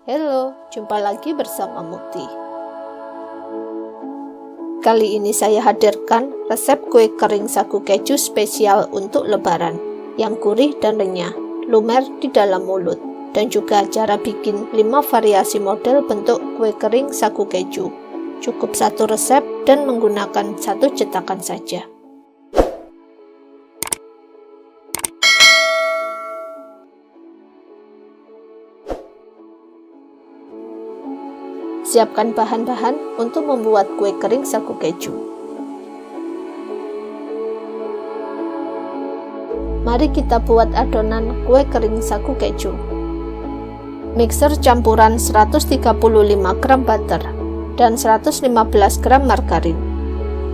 Halo, jumpa lagi bersama Mukti. Kali ini saya hadirkan resep kue kering sagu keju spesial untuk Lebaran yang gurih dan renyah, lumer di dalam mulut, dan juga cara bikin 5 variasi model bentuk kue kering sagu keju. Cukup satu resep dan menggunakan satu cetakan saja. Siapkan bahan-bahan untuk membuat kue kering sagu keju. Mari kita buat adonan kue kering sagu keju. Mixer campuran 135 gram butter dan 115 gram margarin,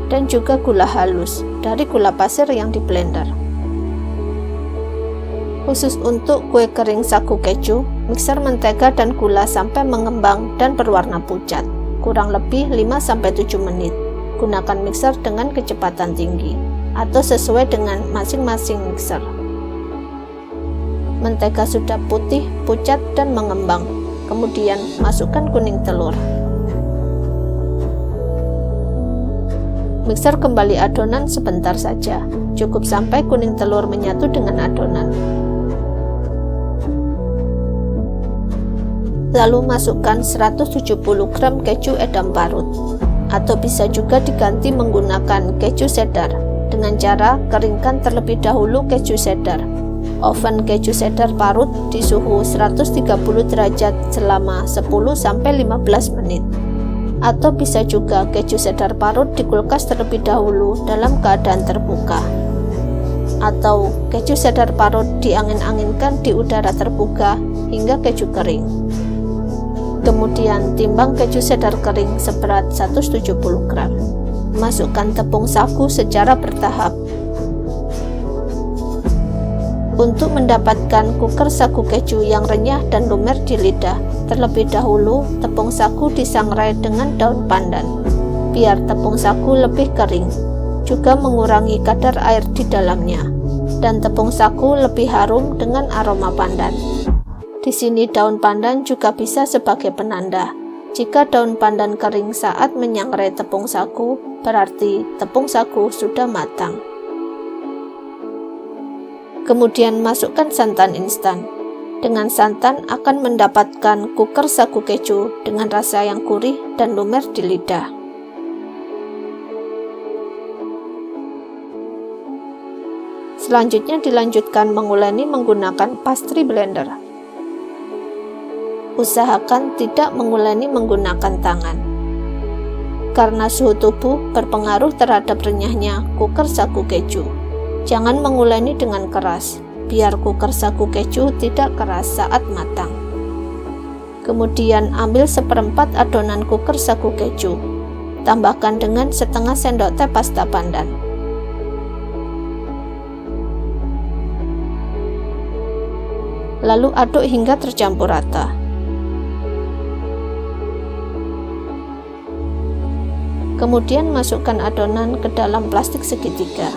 dan juga gula halus dari gula pasir yang di blender. Khusus untuk kue kering sagu keju, mixer mentega dan gula sampai mengembang dan berwarna pucat, kurang lebih 5-7 menit. Gunakan mixer dengan kecepatan tinggi, atau sesuai dengan masing-masing mixer. Mentega sudah putih, pucat, dan mengembang. Kemudian masukkan kuning telur. Mixer kembali adonan sebentar saja, cukup sampai kuning telur menyatu dengan adonan. Lalu masukkan 170 gram keju edam parut, atau bisa juga diganti menggunakan keju cheddar dengan cara keringkan terlebih dahulu keju cheddar. Oven keju cheddar parut di suhu 130 derajat selama 10-15 menit. Atau bisa juga keju cheddar parut di kulkas terlebih dahulu dalam keadaan terbuka. Atau keju cheddar parut diangin-anginkan di udara terbuka hingga keju kering. Kemudian timbang keju cheddar kering seberat 170 gram. Masukkan tepung sagu secara bertahap. Untuk mendapatkan kuker sagu keju yang renyah dan lumer di lidah, terlebih dahulu tepung sagu disangrai dengan daun pandan, biar tepung sagu lebih kering, juga mengurangi kadar air di dalamnya, dan tepung sagu lebih harum dengan aroma pandan. Di sini daun pandan juga bisa sebagai penanda. Jika daun pandan kering saat menyangrai tepung sagu, berarti tepung sagu sudah matang. Kemudian masukkan santan instan. Dengan santan akan mendapatkan kuker sagu keju dengan rasa yang gurih dan lumer di lidah. Selanjutnya dilanjutkan menguleni menggunakan pastry blender. Usahakan tidak menguleni menggunakan tangan, karena suhu tubuh berpengaruh terhadap renyahnya kuker sagu keju. Jangan menguleni dengan keras, biar kuker sagu keju tidak keras saat matang. Kemudian ambil 1/4 adonan kuker sagu keju, tambahkan dengan setengah sendok teh pasta pandan. Lalu aduk hingga tercampur rata. Kemudian masukkan adonan ke dalam plastik segitiga.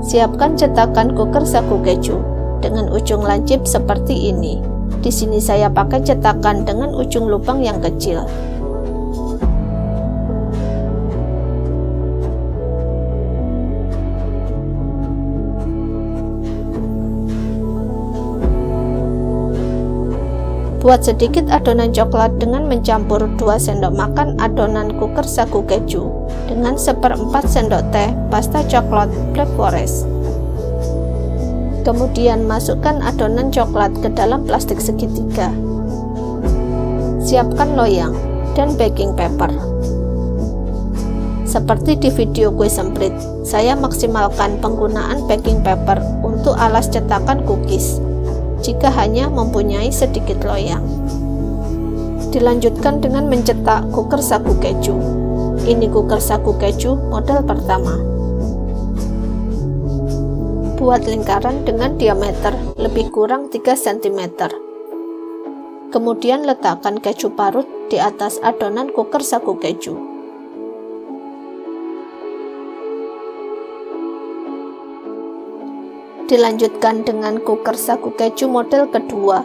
Siapkan cetakan kuker sagu keju dengan ujung lancip seperti ini. Di sini saya pakai cetakan dengan ujung lubang yang kecil. Buat sedikit adonan coklat dengan mencampur 2 sendok makan adonan kuker sagu keju dengan 1/4 sendok teh pasta coklat Black Forest. Kemudian masukkan adonan coklat ke dalam plastik segitiga. Siapkan loyang dan baking paper. Seperti di video kue semprit, saya maksimalkan penggunaan baking paper untuk alas cetakan cookies jika hanya mempunyai sedikit loyang. Dilanjutkan dengan mencetak kuker sagu keju. Ini kuker sagu keju model pertama. Buat lingkaran dengan diameter lebih kurang 3 cm. Kemudian letakkan keju parut di atas adonan kuker sagu keju. Dilanjutkan dengan cooker sagu keju model kedua.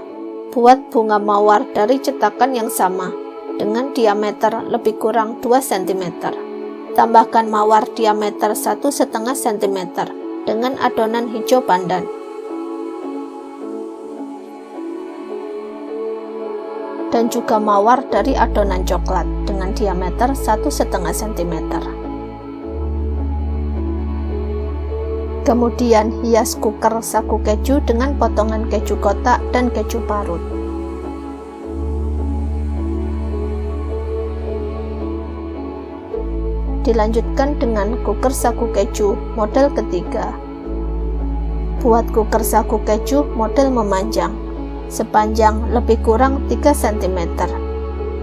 Buat bunga mawar dari cetakan yang sama dengan diameter lebih kurang 2 cm. Tambahkan mawar diameter 1,5 cm dengan adonan hijau pandan. Dan juga mawar dari adonan coklat dengan diameter 1,5 cm. Kemudian hias cooker sagu keju dengan potongan keju kotak dan keju parut. Dilanjutkan dengan cooker sagu keju model ketiga. Buat cooker sagu keju model memanjang, sepanjang lebih kurang 3 cm.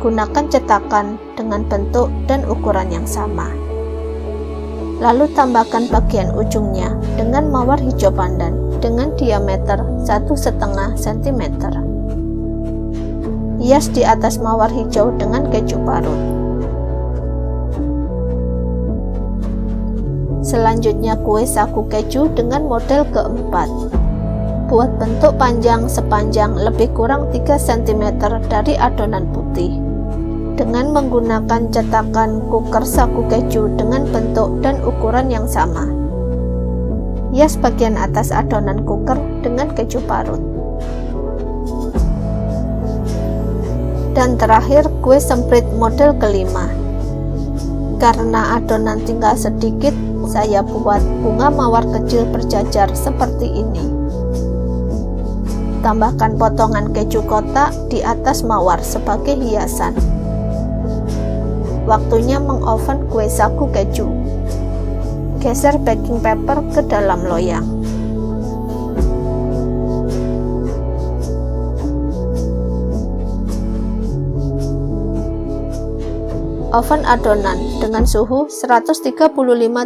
Gunakan cetakan dengan bentuk dan ukuran yang sama. Lalu tambahkan bagian ujungnya dengan mawar hijau pandan dengan diameter 1,5 cm. Hias di atas mawar hijau dengan keju parut. Selanjutnya kue sagu keju dengan model keempat. Buat bentuk panjang sepanjang lebih kurang 3 cm dari adonan putih. Dengan menggunakan cetakan cooker sagu keju dengan bentuk dan ukuran yang sama. Hias bagian atas adonan cooker dengan keju parut. Dan terakhir kue semprit model kelima. Karena adonan tinggal sedikit, saya buat bunga mawar kecil berjajar seperti ini. Tambahkan potongan keju kotak di atas mawar sebagai hiasan. Waktunya mengoven kue sagu keju. Geser baking paper ke dalam loyang. Oven adonan dengan suhu 135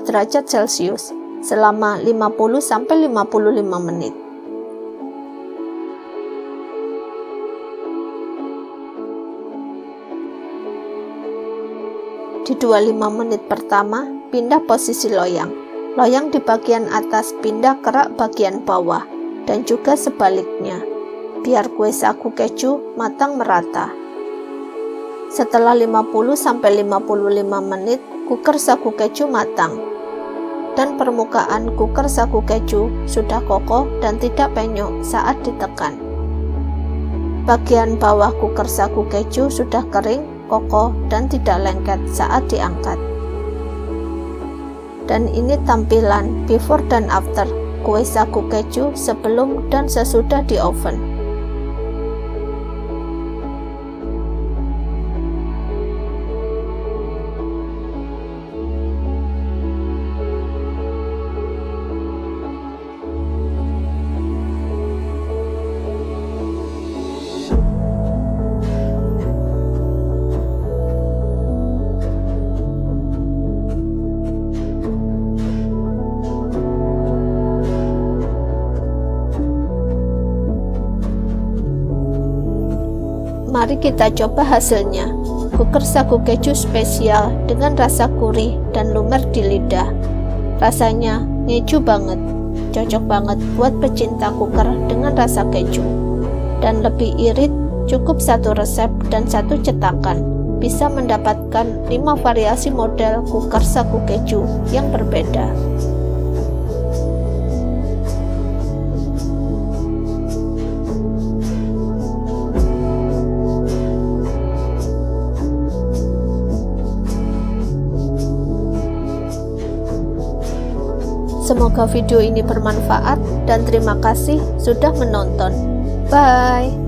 derajat Celcius selama 50-55 menit. Di 25 menit pertama, pindah posisi loyang. Loyang di bagian atas pindah ke rak bagian bawah, dan juga sebaliknya, biar kue sagu keju matang merata. Setelah 50-55 menit, cooker sagu keju matang. Dan permukaan cooker sagu keju sudah kokoh dan tidak penyok saat ditekan. Bagian bawah cooker sagu keju sudah kering, kokoh dan tidak lengket saat diangkat. Dan ini tampilan before dan after kue sagu keju sebelum dan sesudah di oven. Mari kita coba hasilnya. Cooker sagu keju spesial dengan rasa gurih dan lumer di lidah. Rasanya ngeju banget, cocok banget buat pecinta cooker dengan rasa keju. Dan lebih irit, cukup satu resep dan satu cetakan. Bisa mendapatkan 5 variasi model cooker sagu keju yang berbeda. Semoga video ini bermanfaat dan terima kasih sudah menonton. Bye.